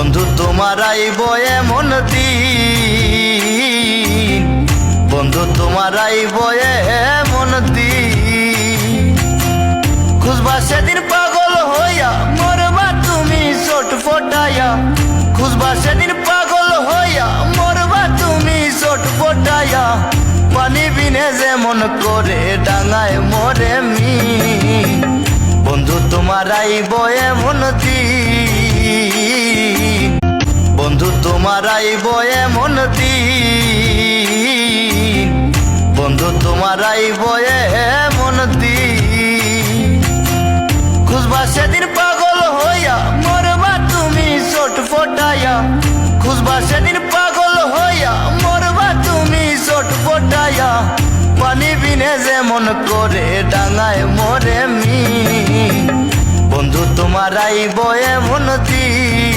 বন্ধু তোমার আইব এমন দিন, বন্ধু তোমার আইব এমন দিন, খুঁজবা সেদিন পাগল হইয়া মরবা তুমি চোট ফোটাইয়া, খুঁজবা সেদিন পাগল হইয়া মরবা তুমি চোট ফোটাইয়া, পানি বিনে যেমন করে ডাঙায় মরে মি, বন্ধু তোমার আইব এমন দিন, বন্ধু তোমার আইব এমন দিন, বন্ধু তোমার আইব এমন দিন, খুঁজবা সেদিন পাগল হইয়া মরবা তুমি চোট ফোটাইয়া, খুঁজবা সেদিন পাগল হইয়া মরবা তুমি চোট ফোটাইয়া, পানি বিনে যেমন করে ডাঙায় মরে মি, বন্ধু তোমার আইব এমন দিন।